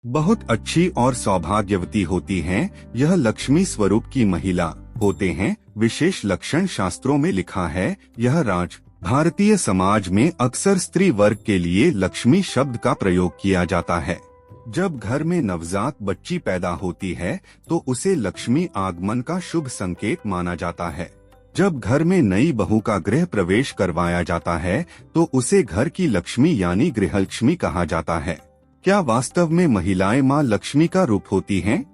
बहुत अच्छी और सौभाग्यवती होती हैं, यह लक्ष्मी स्वरूप की महिला होते हैं। विशेष लक्षण शास्त्रों में लिखा है। यह राज भारतीय समाज में अक्सर स्त्री वर्ग के लिए लक्ष्मी शब्द का प्रयोग किया जाता है। जब घर में नवजात बच्ची पैदा होती है तो उसे लक्ष्मी आगमन का शुभ संकेत माना जाता है। जब घर में नई बहू का गृह प्रवेश करवाया जाता है तो उसे घर की लक्ष्मी यानी गृहलक्ष्मी कहा जाता है। क्या वास्तव में महिलाएं मां लक्ष्मी का रूप होती हैं?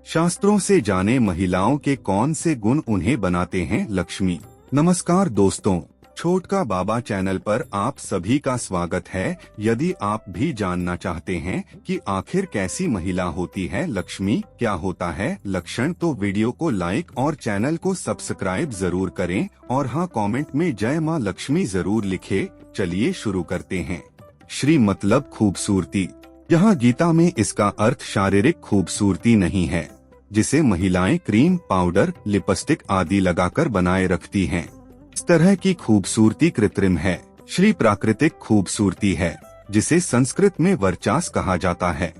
शास्त्रों से जाने महिलाओं के कौन से गुण उन्हें बनाते हैं लक्ष्मी। नमस्कार दोस्तों, छोटका बाबा चैनल पर आप सभी का स्वागत है। यदि आप भी जानना चाहते हैं कि आखिर कैसी महिला होती है लक्ष्मी, क्या होता है लक्षण, तो वीडियो को लाइक और चैनल को सब्सक्राइब जरूर करें और हाँ, कमेंट में जय मां लक्ष्मी जरूर लिखे। चलिए शुरू करते हैं। श्री मतलब खूबसूरती। यहाँ गीता में इसका अर्थ शारीरिक खूबसूरती नहीं है जिसे महिलाएं क्रीम, पाउडर, लिपस्टिक आदि लगाकर बनाए रखती हैं। इस तरह की खूबसूरती कृत्रिम है। श्री प्राकृतिक खूबसूरती है जिसे संस्कृत में वर्चास कहा जाता है।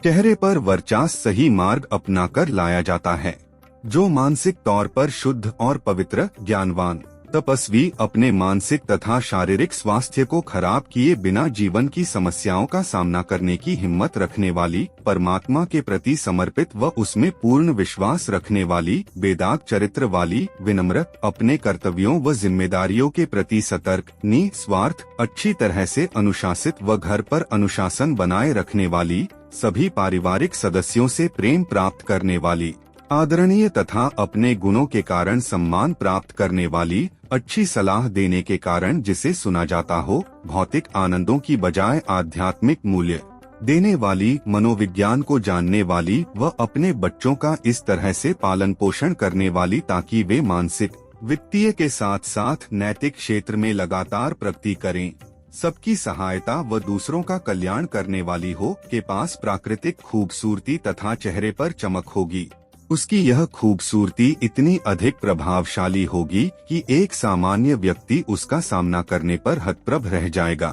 चेहरे पर वर्चास सही मार्ग अपनाकर लाया जाता है। जो मानसिक तौर पर शुद्ध और पवित्र, ज्ञानवान, तपस्वी, अपने मानसिक तथा शारीरिक स्वास्थ्य को खराब किए बिना जीवन की समस्याओं का सामना करने की हिम्मत रखने वाली, परमात्मा के प्रति समर्पित व उसमें पूर्ण विश्वास रखने वाली, बेदाग चरित्र वाली, विनम्र, अपने कर्तव्यों व जिम्मेदारियों के प्रति सतर्क, निस्वार्थ, अच्छी तरह से अनुशासित व घर पर अनुशासन बनाए रखने वाली, सभी पारिवारिक सदस्यों से प्रेम प्राप्त करने वाली, आदरणीय तथा अपने गुणों के कारण सम्मान प्राप्त करने वाली, अच्छी सलाह देने के कारण जिसे सुना जाता हो, भौतिक आनंदों की बजाय आध्यात्मिक मूल्य देने वाली, मनोविज्ञान को जानने वाली व अपने बच्चों का इस तरह से पालन पोषण करने वाली ताकि वे मानसिक, वित्तीय के साथ साथ नैतिक क्षेत्र में लगातार प्रगति करें, सबकी सहायता व दूसरों का कल्याण करने वाली हो, के पास प्राकृतिक खूबसूरती तथा चेहरे पर चमक होगी। उसकी यह खूबसूरती इतनी अधिक प्रभावशाली होगी कि एक सामान्य व्यक्ति उसका सामना करने पर हतप्रभ रह जाएगा।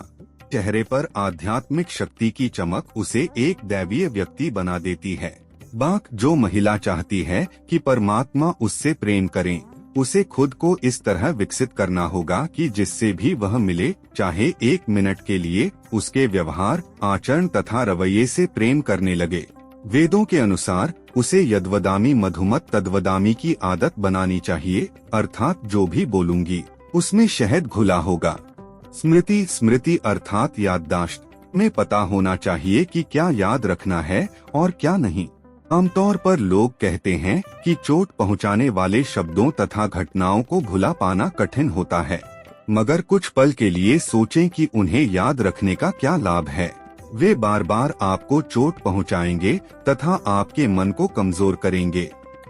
चेहरे पर आध्यात्मिक शक्ति की चमक उसे एक दैवीय व्यक्ति बना देती है। जो महिला चाहती है कि परमात्मा उससे प्रेम करें, उसे खुद को इस तरह विकसित करना होगा कि जिससे भी वह मिले, चाहे एक मिनट के लिए, उसके व्यवहार, आचरण तथा रवैये से प्रेम करने लगे। वेदों के अनुसार उसे यद्वदामी मधुमत तद्वदामी की आदत बनानी चाहिए, अर्थात जो भी बोलूंगी उसमें शहद घुला होगा। स्मृति अर्थात याददाश्त में पता होना चाहिए कि क्या याद रखना है और क्या नहीं। आमतौर पर लोग कहते हैं कि चोट पहुंचाने वाले शब्दों तथा घटनाओं को भुला पाना कठिन होता है, मगर कुछ पल के लिए सोचें कि उन्हें याद रखने का क्या लाभ है। वे बार बार आपको चोट पहुंचाएंगे तथा आपके मन को कमजोर करेंगे।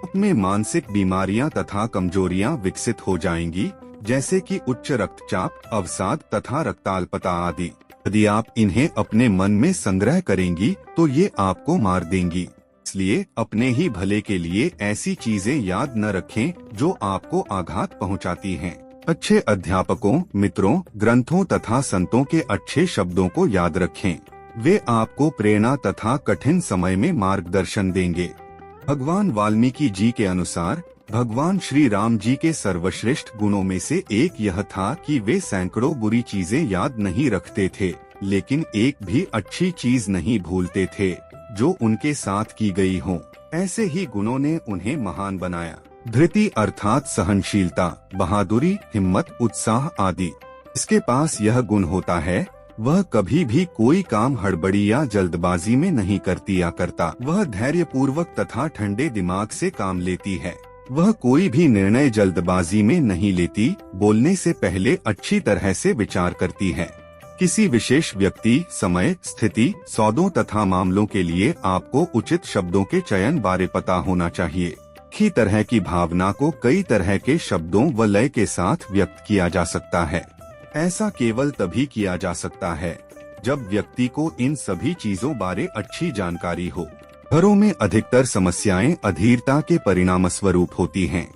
अपने मानसिक बीमारियां तथा कमजोरियां विकसित हो जाएंगी, जैसे कि उच्च रक्तचाप, अवसाद तथा रक्ताल्पता आदि। यदि आप इन्हें अपने मन में संग्रह करेंगी तो ये आपको मार देंगी। इसलिए अपने ही भले के लिए ऐसी चीजें याद न रखें जो आपको आघात पहुंचाती हैं। अच्छे अध्यापकों, मित्रों, ग्रंथों तथा संतों के अच्छे शब्दों को याद रखें। वे आपको प्रेरणा तथा कठिन समय में मार्गदर्शन देंगे। भगवान वाल्मीकि जी के अनुसार भगवान श्री राम जी के सर्वश्रेष्ठ गुणों में से एक यह था कि वे सैकड़ों बुरी चीजें याद नहीं रखते थे, लेकिन एक भी अच्छी चीज नहीं भूलते थे जो उनके साथ की गई हो। ऐसे ही गुणों ने उन्हें महान बनाया। धृति अर्थात सहनशीलता, बहादुरी, हिम्मत, उत्साह आदि। इसके पास यह गुण होता है, वह कभी भी कोई काम हड़बड़ी या जल्दबाजी में नहीं करता। वह धैर्यपूर्वक तथा ठंडे दिमाग से काम लेती है। वह कोई भी निर्णय जल्दबाजी में नहीं लेती, बोलने से पहले अच्छी तरह से विचार करती है। किसी विशेष व्यक्ति, समय, स्थिति, सौदों तथा मामलों के लिए आपको उचित शब्दों के चयन बारे पता होना चाहिए। एक ही तरह की भावना को कई तरह के शब्दों व लय के साथ व्यक्त किया जा सकता है। ऐसा केवल तभी किया जा सकता है जब व्यक्ति को इन सभी चीजों बारे अच्छी जानकारी हो। घरों में अधिकतर समस्याएं अधीरता के परिणाम स्वरूप होती हैं।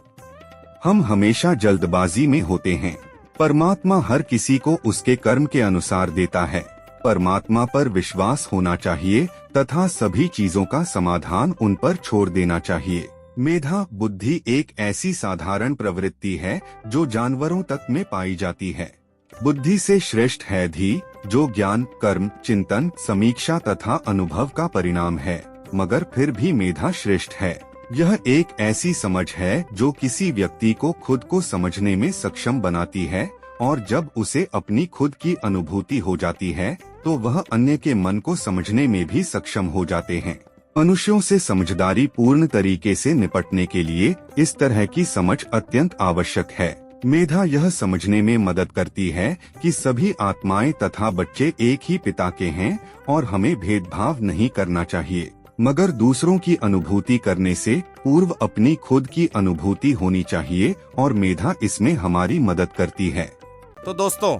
हम हमेशा जल्दबाजी में होते हैं। परमात्मा हर किसी को उसके कर्म के अनुसार देता है। परमात्मा पर विश्वास होना चाहिए तथा सभी चीजों का समाधान उन पर छोड़ देना चाहिए। मेधा बुद्धि एक ऐसी साधारण प्रवृत्ति है जो जानवरों तक में पाई जाती है। बुद्धि से श्रेष्ठ है धी, जो ज्ञान, कर्म, चिंतन, समीक्षा तथा अनुभव का परिणाम है, मगर फिर भी मेधा श्रेष्ठ है। यह एक ऐसी समझ है जो किसी व्यक्ति को खुद को समझने में सक्षम बनाती है, और जब उसे अपनी खुद की अनुभूति हो जाती है तो वह अन्य के मन को समझने में भी सक्षम हो जाते हैं। मनुष्यों से समझदारी पूर्ण तरीके से निपटने के लिए इस तरह की समझ अत्यंत आवश्यक है। मेधा यह समझने में मदद करती है कि सभी आत्माएं तथा बच्चे एक ही पिता के हैं और हमें भेदभाव नहीं करना चाहिए, मगर दूसरों की अनुभूति करने से पूर्व अपनी खुद की अनुभूति होनी चाहिए, और मेधा इसमें हमारी मदद करती है। तो दोस्तों,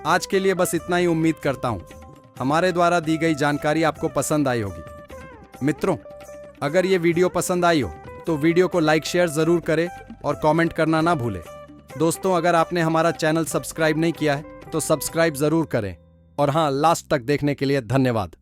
आज के लिए बस इतना ही। उम्मीद करता हूँ हमारे द्वारा दी गई जानकारी आपको पसंद आई होगी। मित्रों, अगर ये वीडियो पसंद आई हो तो वीडियो को लाइक शेयर जरूर करें और कमेंट करना ना भूलें। दोस्तों, अगर आपने हमारा चैनल सब्सक्राइब नहीं किया है तो सब्सक्राइब जरूर करें। और हाँ, लास्ट तक देखने के लिए धन्यवाद।